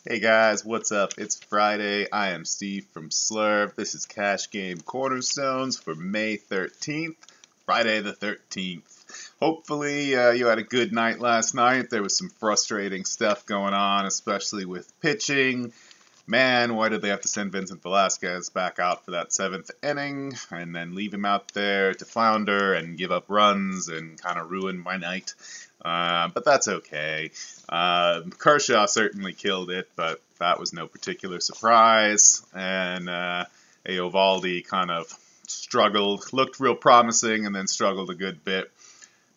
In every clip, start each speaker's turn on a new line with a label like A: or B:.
A: Hey guys, what's up? It's Friday. I am Steve from Slurv. This is Cash Game Cornerstones for May 13th, Friday the 13th. Hopefully you had a good night last night. There was some frustrating stuff going on, especially with pitching. Man, why did they have to send Vincent Velasquez back out for that 7th inning and then leave him out there to flounder and give up runs and kind of ruin my night? But that's okay. Kershaw certainly killed it, but that was no particular surprise. And Eovaldi kind of struggled, looked real promising, and then struggled a good bit.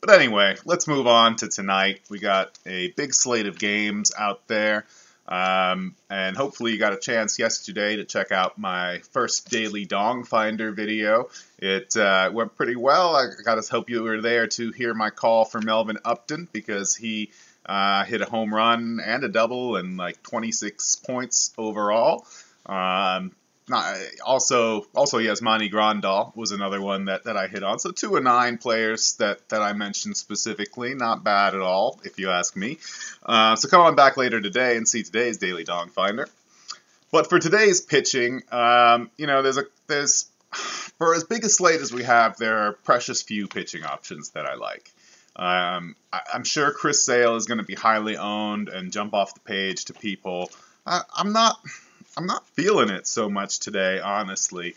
A: But anyway, let's move on to tonight. We got a big slate of games out there. And hopefully you got a chance yesterday to check out my first daily dong finder video. It went pretty well. I gotta hope you were there to hear my call for Melvin Upton because he hit a home run and a double and like 26 points overall. Also, Yasmani Grandal was another one that I hit on. So 2 of 9 players that I mentioned specifically. Not bad at all, if you ask me. So come on back later today and see today's Daily Dong Finder. But for today's pitching, there's for as big a slate as we have, there are precious few pitching options that I like. I'm sure Chris Sale is going to be highly owned and jump off the page to people. I'm not feeling it so much today, honestly.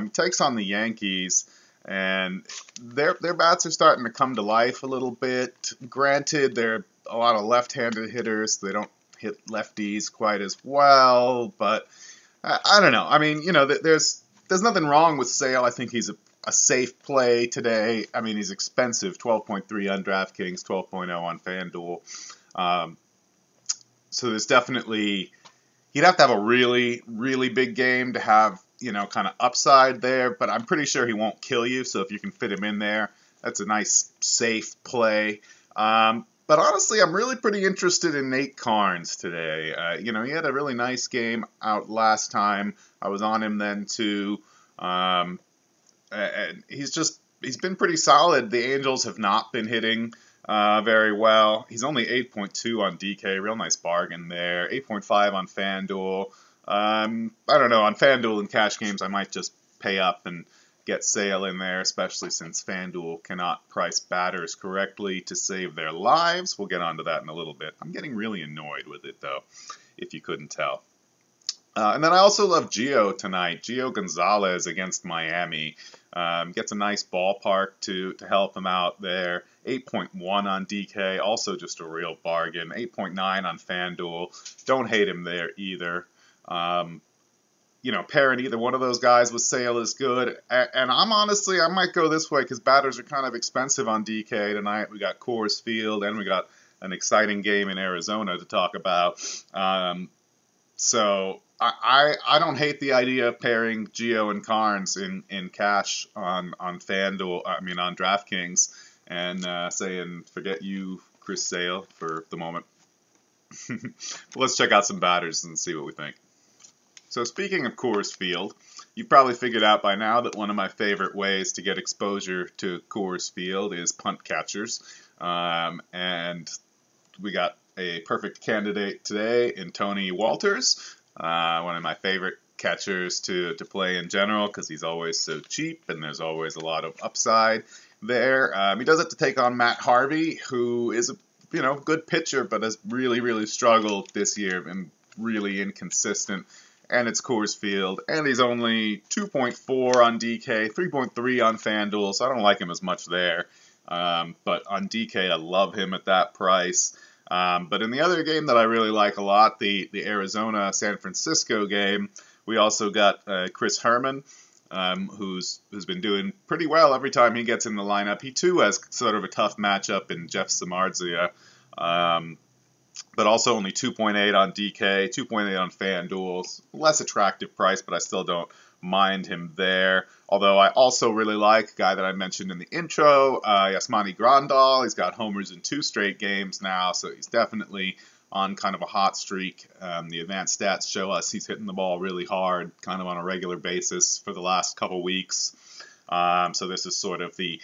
A: He takes on the Yankees, and their bats are starting to come to life a little bit. Granted, they're a lot of left-handed hitters. They don't hit lefties quite as well, but I don't know. I mean, there's nothing wrong with Sale. I think he's a safe play today. I mean, he's expensive, 12.3 on DraftKings, 12.0 on FanDuel. So there's definitely... He'd have to have a really, really big game to have, kind of upside there, but I'm pretty sure he won't kill you, so if you can fit him in there, that's a nice, safe play. But honestly, I'm really pretty interested in Nate Carnes today. He had a really nice game out last time. I was on him then, too. And he's been pretty solid. The Angels have not been hitting very well. He's only 8.2 on DK, real nice bargain there. 8.5 on FanDuel. I don't know, on FanDuel and cash games I might just pay up and get Sale in there, especially since FanDuel cannot price batters correctly to save their lives. We'll get onto that in a little bit. I'm getting really annoyed with it though, if you couldn't tell. And then I also love Gio tonight. Gio Gonzalez against Miami. Gets a nice ballpark to help him out there. 8.1 on DK, also just a real bargain. 8.9 on FanDuel. Don't hate him there either. Pairing either one of those guys with Sale is good. And I might go this way because batters are kind of expensive on DK tonight. We got Coors Field and we got an exciting game in Arizona to talk about. So I don't hate the idea of pairing Gio and Carnes in cash on FanDuel, on DraftKings, and saying forget you, Chris Sale, for the moment. Let's check out some batters and see what we think. So speaking of Coors Field, you've probably figured out by now that one of my favorite ways to get exposure to Coors Field is punt catchers, and we got a perfect candidate today in Tony Walters. One of my favorite catchers to play in general because he's always so cheap and there's always a lot of upside there. He does have to take on Matt Harvey, who is a good pitcher but has really, really struggled this year and really inconsistent. And it's Coors Field, and he's only 2.4 on DK, 3.3 on FanDuel, so I don't like him as much there. But on DK, I love him at that price. But in the other game that I really like a lot, the Arizona-San Francisco game, we also got Chris Herman, who's been doing pretty well every time he gets in the lineup. He, too, has sort of a tough matchup in Jeff Samardzija, but also only 2.8 on DK, 2.8 on FanDuel. Less attractive price, but I still don't mind him there. Although I also really like a guy that I mentioned in the intro, Yasmani Grandal. He's got homers in 2 straight games now, so he's definitely on kind of a hot streak. The advanced stats show us he's hitting the ball really hard, kind of on a regular basis for the last couple weeks. So this is sort of the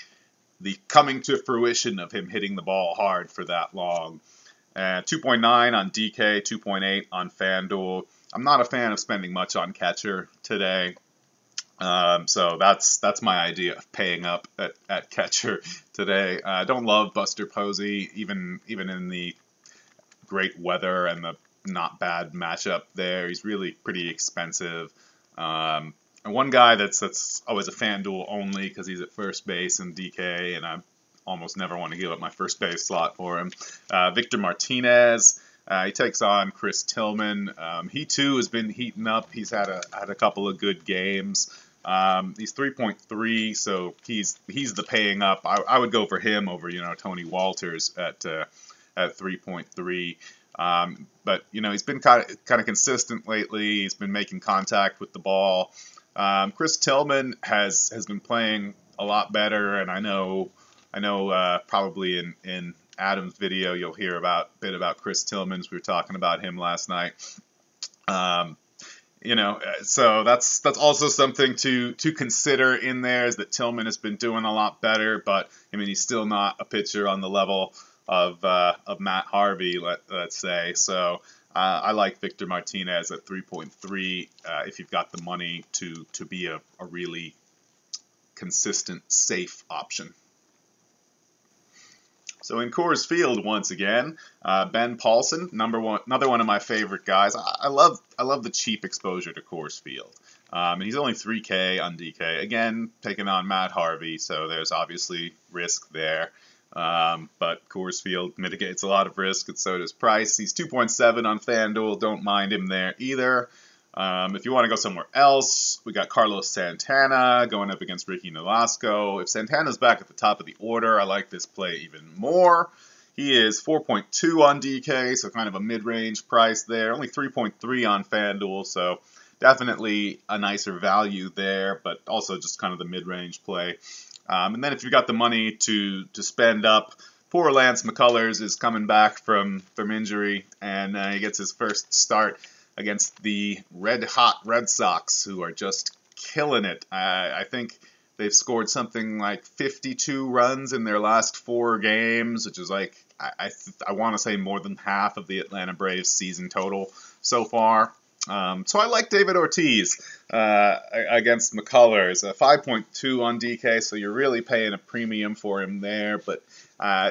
A: coming to fruition of him hitting the ball hard for that long. 2.9 on DK, 2.8 on FanDuel. I'm not a fan of spending much on catcher today. So that's my idea of paying up at catcher today. I don't love Buster Posey, even in the great weather and the not bad matchup there. He's really pretty expensive. And one guy that's always a FanDuel only because he's at first base in DK, and I almost never want to give up my first base slot for him. Victor Martinez. He takes on Chris Tillman. He too has been heating up. He's had a couple of good games. He's 3.3, so he's the paying up. I would go for him over Tony Walters at 3.3. But he's been kind of consistent lately. He's been making contact with the ball. Chris Tillman has been playing a lot better, and I know probably in Adam's video you'll hear a bit about Chris Tillman. We were talking about him last night. So that's also something to consider in there, is that Tillman has been doing a lot better, but he's still not a pitcher on the level of Matt Harvey, let's say. So I like Victor Martinez at 3.3 if you've got the money to be a really consistent, safe option. So in Coors Field, once again, Ben Paulson, another one of my favorite guys. I love the cheap exposure to Coors Field. And he's only 3K on DK. Again, taking on Matt Harvey, so there's obviously risk there. But Coors Field mitigates a lot of risk, and so does Price. He's 2.7 on FanDuel. Don't mind him there either. If you want to go somewhere else, we got Carlos Santana going up against Ricky Nolasco. If Santana's back at the top of the order, I like this play even more. He is 4.2 on DK, so kind of a mid-range price there. Only 3.3 on FanDuel, so definitely a nicer value there, but also just kind of the mid-range play. And then if you've got the money to spend up, poor Lance McCullers is coming back from injury, and he gets his first start against the red-hot Red Sox, who are just killing it. I think they've scored something like 52 runs in their last 4 games, which is like, I want to say more than half of the Atlanta Braves season total so far. So I like David Ortiz against McCullers. 5.2 on DK, so you're really paying a premium for him there, but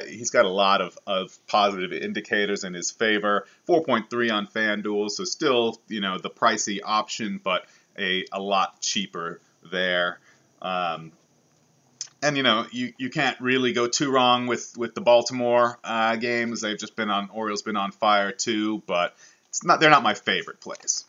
A: he's got a lot of positive indicators in his favor. 4.3 on FanDuel, so still, the pricey option, but a lot cheaper there. And, you can't really go too wrong with the Baltimore games. They've just Orioles been on fire too, but they're not my favorite plays.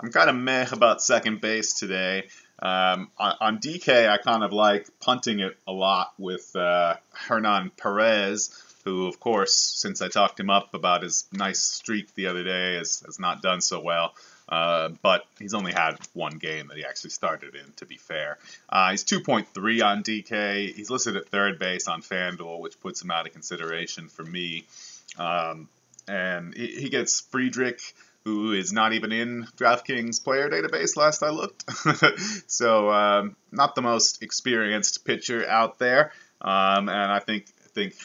A: I'm kind of meh about second base today. On DK, I kind of like punting it a lot with Hernan Perez, who, of course, since I talked him up about his nice streak the other day, has not done so well. But he's only had one game that he actually started in, to be fair. He's 2.3 on DK. He's listed at third base on FanDuel, which puts him out of consideration for me. And he gets Friedrich, who is not even in DraftKings player database last I looked. So not the most experienced pitcher out there. And I think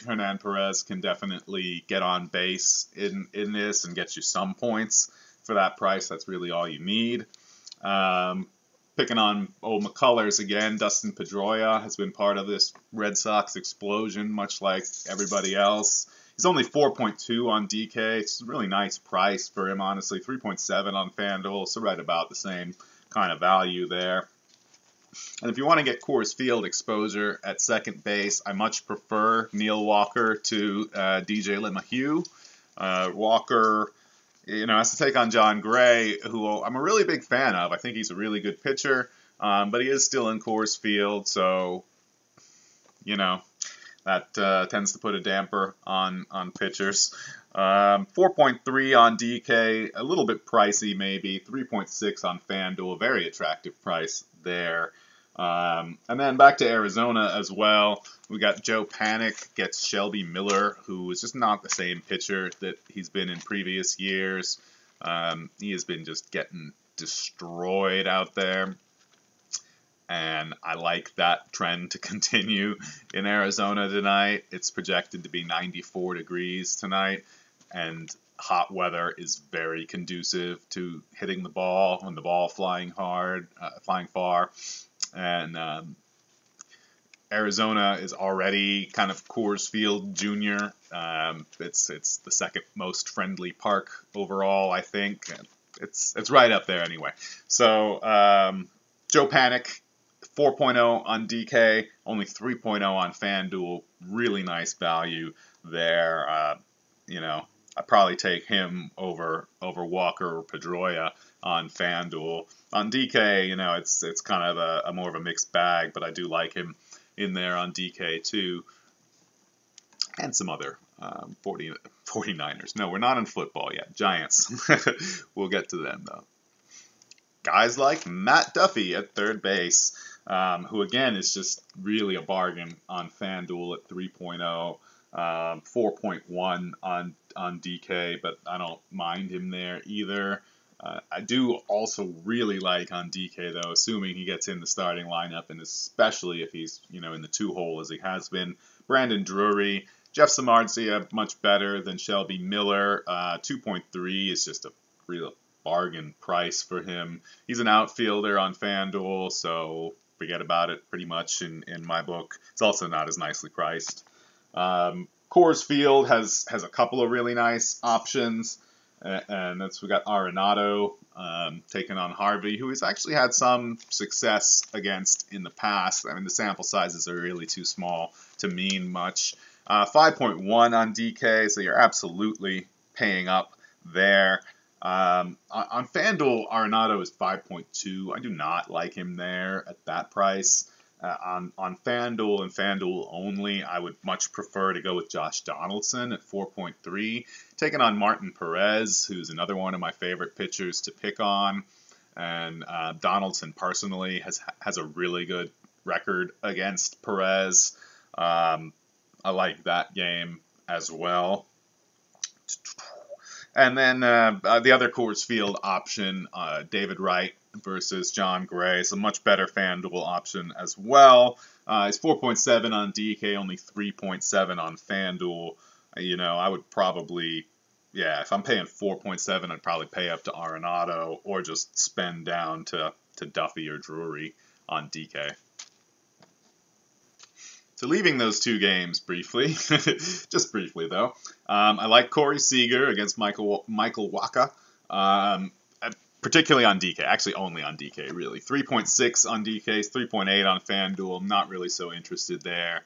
A: Hernan Perez can definitely get on base in this and get you some points. For that price, that's really all you need. Picking on old McCullers again, Dustin Pedroia has been part of this Red Sox explosion, much like everybody else. He's only 4.2 on DK. It's a really nice price for him, honestly. 3.7 on FanDuel, so right about the same kind of value there. And if you want to get Coors Field exposure at second base, I much prefer Neil Walker to DJ LeMahieu. Walker, has to take on John Gray, who I'm a really big fan of. I think he's a really good pitcher, but he is still in Coors Field, so, that tends to put a damper on pitchers. 4.3 on DK, a little bit pricey maybe. 3.6 on FanDuel, very attractive price there. And then back to Arizona as well. We got Joe Panik gets Shelby Miller, who is just not the same pitcher that he's been in previous years. He has been just getting destroyed out there. and I like that trend to continue in Arizona tonight. It's projected to be 94 degrees tonight, and hot weather is very conducive to hitting the ball when the ball flying far, and Arizona is already kind of Coors Field Junior. It's the second most friendly park overall, I think. It's right up there anyway. So Joe Panic, 4.0 on DK, only 3.0 on FanDuel. Really nice value there. I'd probably take him over Walker or Pedroia on FanDuel. On DK, it's kind of a more of a mixed bag, but I do like him in there on DK too. And some other 49ers. No, we're not in football yet. Giants. We'll get to them, though. Guys like Matt Duffy at third base, who, again, is just really a bargain on FanDuel at 3.0. 4.1 on DK, but I don't mind him there either. I do also really like on DK, though, assuming he gets in the starting lineup, and especially if he's in the 2-hole as he has been, Brandon Drury. Jeff Samardzija much better than Shelby Miller. 2.3 is just a real bargain price for him. He's an outfielder on FanDuel, so forget about it pretty much in my book. It's also not as nicely priced. Coors Field has a couple of really nice options, and we got Arenado taking on Harvey, who has actually had some success against in the past. I mean, the sample sizes are really too small to mean much. 5.1 on DK, so you're absolutely paying up there. On FanDuel, Arenado is 5.2. I do not like him there at that price. On FanDuel and FanDuel only, I would much prefer to go with Josh Donaldson at 4.3, taking on Martin Perez, who's another one of my favorite pitchers to pick on. And Donaldson personally has a really good record against Perez. I like that game as well. And then the other Coors Field option, David Wright versus John Gray. It's a much better FanDuel option as well. It's 4.7 on DK, only 3.7 on FanDuel. I would probably, if I'm paying 4.7, I'd probably pay up to Arenado or just spend down to Duffy or Drury on DK. So leaving those two games briefly, just briefly though, I like Corey Seager against Michael Wacha, particularly on DK, actually only on DK really. 3.6 on DK, 3.8 on FanDuel. I'm not really so interested there.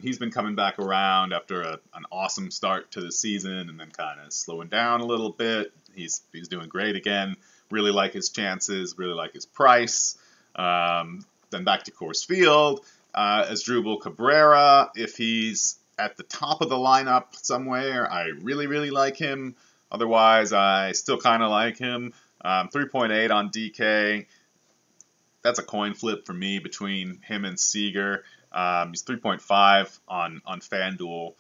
A: He's been coming back around after an awesome start to the season and then kind of slowing down a little bit. He's doing great again. Really like his chances, really like his price. Then back to Coors Field. Asdrubal Cabrera, if he's at the top of the lineup somewhere, I really, really like him. Otherwise, I still kind of like him. 3.8 on DK. That's a coin flip for me between him and Seager. He's 3.5 on FanDuel,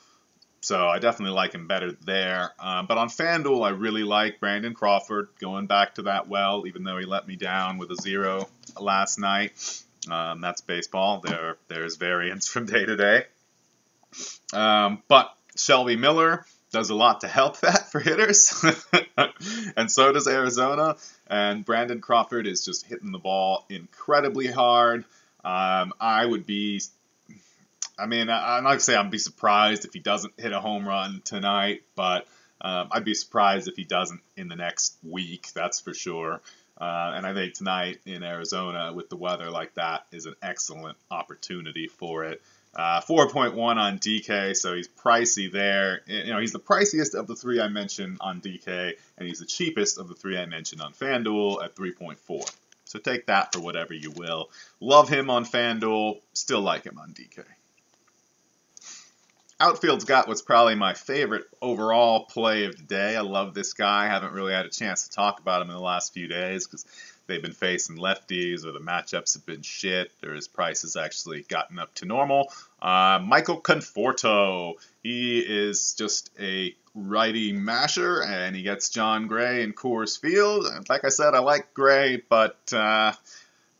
A: so I definitely like him better there. But on FanDuel, I really like Brandon Crawford, going back to that well, even though he let me down with a 0 last night. That's baseball. There's variance from day to day. But Shelby Miller does a lot to help that for hitters. And so does Arizona. And Brandon Crawford is just hitting the ball incredibly hard. I'm not going to say I'd be surprised if he doesn't hit a home run tonight, but I'd be surprised if he doesn't in the next week, that's for sure. And I think tonight in Arizona with the weather like that is an excellent opportunity for it. 4.1 on DK, so he's pricey there. He's the priciest of the three I mentioned on DK, and he's the cheapest of the three I mentioned on FanDuel at 3.4. So take that for whatever you will. Love him on FanDuel, still like him on DK. Outfield's got what's probably my favorite overall play of the day. I love this guy. I haven't really had a chance to talk about him in the last few days because they've been facing lefties or the matchups have been shit or his price has actually gotten up to normal. Michael Conforto. He is just a righty masher and he gets John Gray in Coors Field. Like I said, I like Gray, but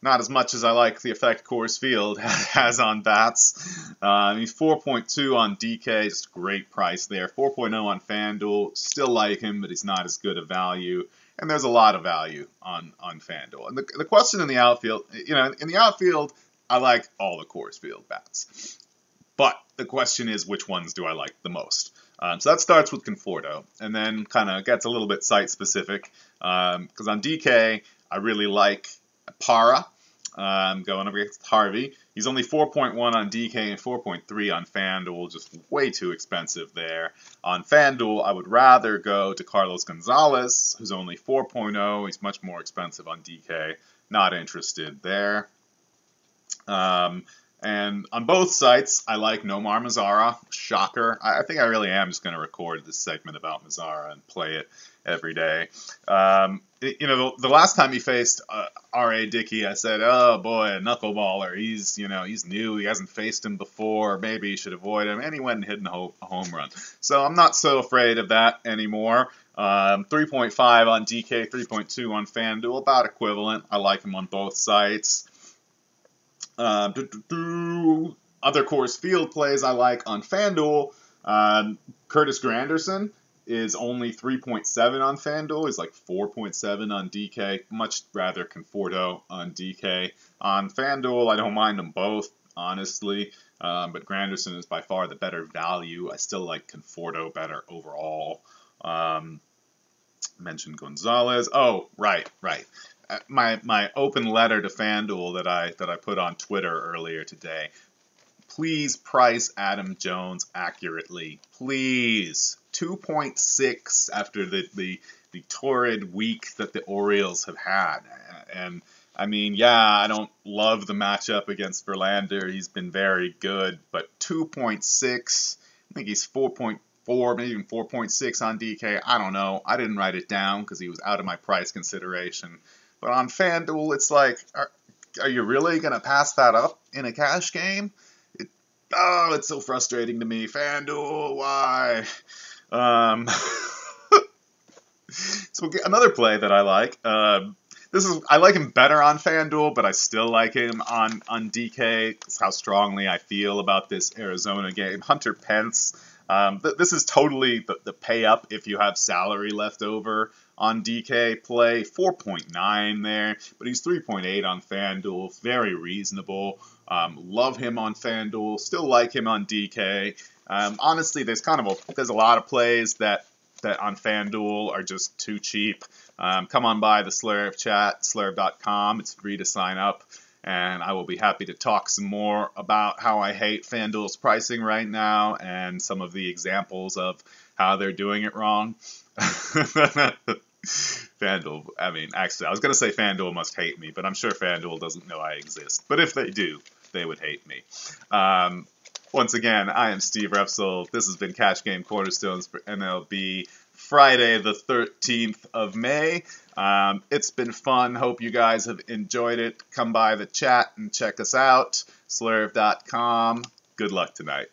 A: not as much as I like the effect Coors Field has on bats. He's 4.2 on DK, just a great price there. 4.0 on FanDuel, still like him, but he's not as good a value. And there's a lot of value on FanDuel. And the question in the outfield, in the outfield, I like all the Coors Field bats. But the question is, which ones do I like the most? So that starts with Conforto, and then kind of gets a little bit site-specific. Because on DK, I really like Para going up against Harvey. He's only 4.1 on DK and 4.3 on FanDuel, just way too expensive there. On FanDuel, I would rather go to Carlos Gonzalez, who's only 4.0. He's much more expensive on DK. Not interested there. And on both sites, I like Nomar Mazara. Shocker. I think I really am just going to record this segment about Mazara and play it every day. The last time he faced R.A. Dickey, I said, oh boy, a knuckleballer. He's new. He hasn't faced him before. Maybe you should avoid him. And he went and hit a home run. So I'm not so afraid of that anymore. 3.5 on DK, 3.2 on FanDuel, about equivalent. I like him on both sites. Other Coors Field plays I like on FanDuel. Curtis Granderson is only 3.7 on FanDuel. He's like 4.7 on DK. Much rather Conforto on DK. On FanDuel, I don't mind them both, honestly. But Granderson is by far the better value. I still like Conforto better overall. Mentioned Gonzalez. Oh, right. My open letter to FanDuel that I put on Twitter earlier today. Please price Adam Jones accurately. Please. 2.6 after the torrid week that the Orioles have had. And I mean, I don't love the matchup against Verlander. He's been very good, but 2.6, I think he's 4.4, maybe even 4.6 on DK. I don't know. I didn't write it down because he was out of my price consideration. But on FanDuel, it's like, are you really going to pass that up in a cash game? It's so frustrating to me. FanDuel, why? So another play that I like. I like him better on FanDuel, but I still like him on DK. That's how strongly I feel about this Arizona game. Hunter Pence. This is totally the pay up if you have salary left over on DK play. 4.9 there, but he's 3.8 on FanDuel. Very reasonable. Love him on FanDuel. Still like him on DK. Honestly, there's a lot of plays that on FanDuel are just too cheap. Come on by the Slurv chat, slurv.com. It's free to sign up. And I will be happy to talk some more about how I hate FanDuel's pricing right now and some of the examples of how they're doing it wrong. FanDuel, actually, I was going to say FanDuel must hate me, but I'm sure FanDuel doesn't know I exist. But if they do, they would hate me. Once again, I am Steve Repsold. This has been Cash Game Cornerstones for MLB Friday the 13th of May. It's been fun. Hope you guys have enjoyed it. Come by the chat and check us out. Slurv.com. Good luck tonight.